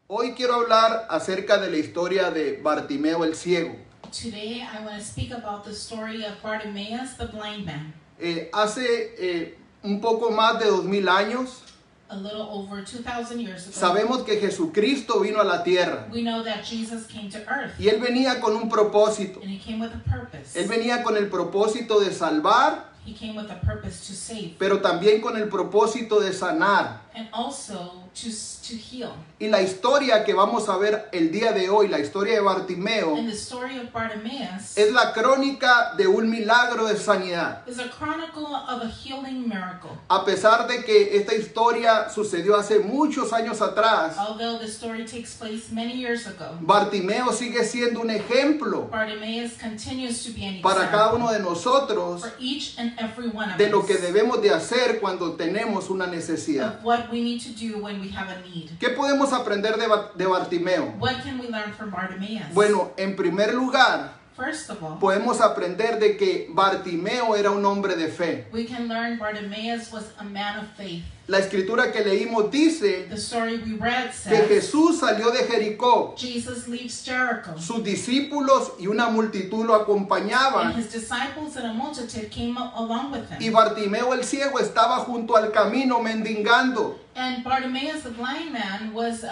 Hoy quiero hablar acerca de la historia de Bartimeo el ciego. Today I want to speak about the story of Bartimaeus the blind man. Hace un poco más de 2000 años, A little over 2,000 years ago, sabemos que Jesucristo vino a la tierra we know that Jesus came to earth, y Él venía con un propósito. and he came with a purpose. Él venía con el propósito de salvar, He came with a purpose to save, pero también con el propósito de sanar. and also to heal. Y la historia que vamos a ver el día de hoy, la historia de Bartimeo, And the story of Bartimaeus es la crónica de un milagro de sanidad. is a chronicle of a healing miracle. A pesar de que esta historia sucedió hace muchos años atrás, Although the story takes place many years ago, Bartimeo sigue siendo un ejemplo Bartimaeus continues to be an para cada example uno de nosotros for each and every one of de lo que us debemos de hacer cuando tenemos una necesidad. of what we need to do when we have a need. ¿Qué podemos aprender de Bartimeo? What can we learn from Bartimaeus? Bueno, en primer lugar, First of all, podemos aprender de que Bartimeo era un hombre de fe. we can learn Bartimaeus was a man of faith. La escritura que leímos dice The story we read que says Jesús salió de Jericó. Jesus leaves Jericho, Sus discípulos y una multitud lo and acompañaban. his disciples and a multitude came along with Y him. Bartimeo el ciego estaba junto al camino mendigando. And Bartimaeus, the blind man, was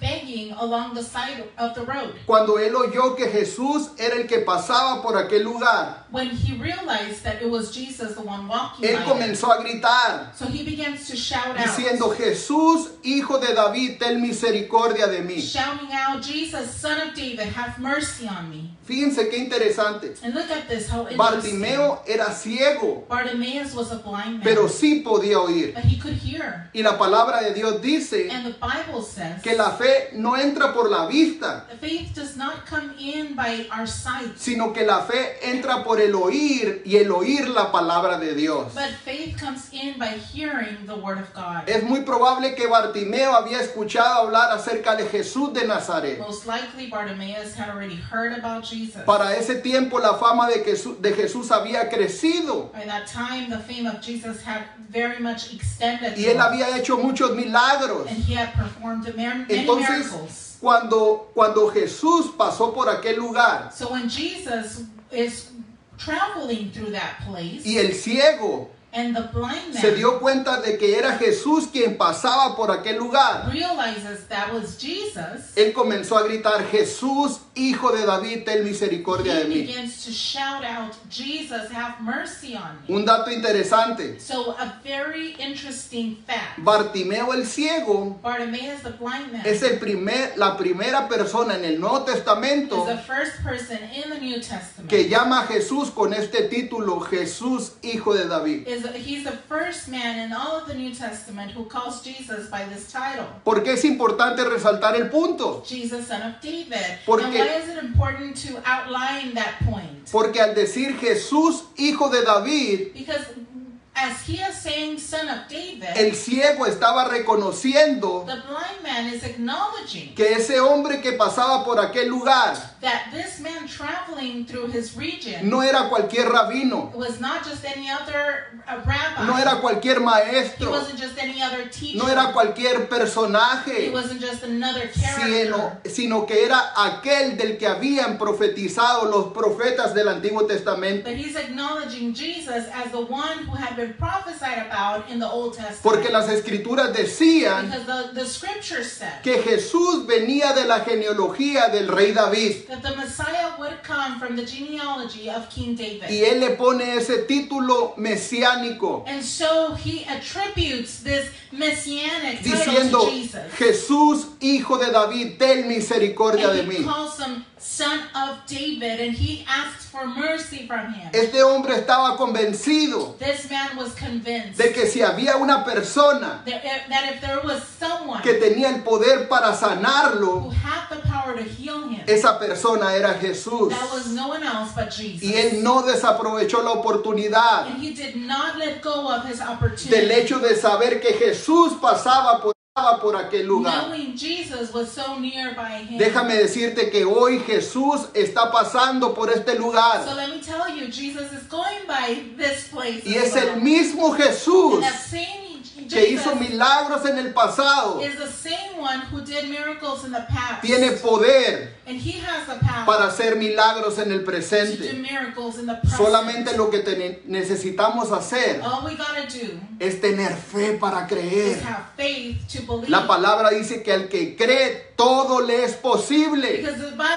begging along the side of the road. Cuando él oyó que Jesús era el que pasaba por aquel lugar, When he realized that it was Jesus, the one walking él by him, comenzó a gritar, so he begins to shout diciendo: out, Jesús, hijo de David, ten misericordia de mí. shouting out, Jesus, son of David, have mercy on me. Fíjense qué interesante. And look at this, how interesting. Bartimeo era ciego, Bartimaeus was a blind man, pero sí podía oír. but he could hear. Y la palabra de Dios dice And the Bible says que la fe no entra por la vista, the faith does not come in by our sight, sino que la fe entra por el oír, y el oír la palabra de Dios. but faith comes in by hearing the word of God. Es muy probable que Bartimeo había escuchado hablar acerca de Jesús de Nazaret. Most likely Bartimaeus had already heard about Jesus. Para ese tiempo la fama de Jesús había crecido, By that time, the fame of Jesus had very much extended, y él había hecho muchos milagros. and he had performed many Entonces, miracles. cuando Jesús pasó por aquel lugar So when Jesus is traveling through that place, y el ciego and the blind se man dio cuenta de que era Jesús quien pasaba por aquel lugar, realizes that was Jesus, él comenzó a gritar: Jesús, hijo de David, ten misericordia de he mí. begins to shout out, Jesus, have mercy on me. Un dato interesante: So a very interesting fact. Bartimeo el ciego Bartimaeus, the blind man, es la primera persona en el Nuevo is Testamento the first person in the New Testament. que llama a Jesús con este título: Jesús, hijo de David. He's the first man in all of the New Testament who calls Jesus by this title. ¿Por qué es importante resaltar el punto? Jesus, son of David. Porque- And why is it important to outline that point? Porque al decir Jesús, hijo de David, Because as he is saying son of David, el ciego estaba reconociendo the blind man is acknowledging que ese hombre que pasaba por aquel lugar that this man traveling through his region no era cualquier rabino, was not just any other rabbi. no era cualquier He maestro, wasn't just any other teacher. no era cualquier He personaje, wasn't just another character. sino que era aquel del que habían profetizado los profetas del Antiguo Testamento. But he's acknowledging Jesus as the one who had been prophesied about in the Old Testament. Porque las escrituras decían Because the scriptures said que Jesús venía de la genealogía del rey David. that the Messiah would come from the genealogy of King David. Y él le pone ese título mesiánico, And so he attributes this messianic title diciendo: to Jesus. Jesús, hijo de David, ten misericordia de And he mí. calls him son of David, and he asked for mercy from him. Este hombre estaba convencido This man was convinced de que si había una persona that if there was someone que tenía el poder para who sanarlo, had the power to heal him, esa persona era Jesús. that was no one else but Jesus. Y él no desaprovechó la oportunidad And he did not let go of his del opportunity. hecho de saber que Jesús pasaba por aquel lugar. Knowing Jesus was so nearby him. Déjame decirte que hoy Jesús está pasando por este So lugar. let me tell you, Jesus is going by this place. Y as es well. el mismo Jesús And that same que hizo Jesus milagros en el pasado. is the same one who did miracles in the past. Tiene poder And he has the power para hacer milagros en el to do presente. miracles in the present. Solamente lo que necesitamos hacer All we gotta do es tener fe para is creer. have faith to believe. La palabra dice que al que cree todo le es posible. Because the Bible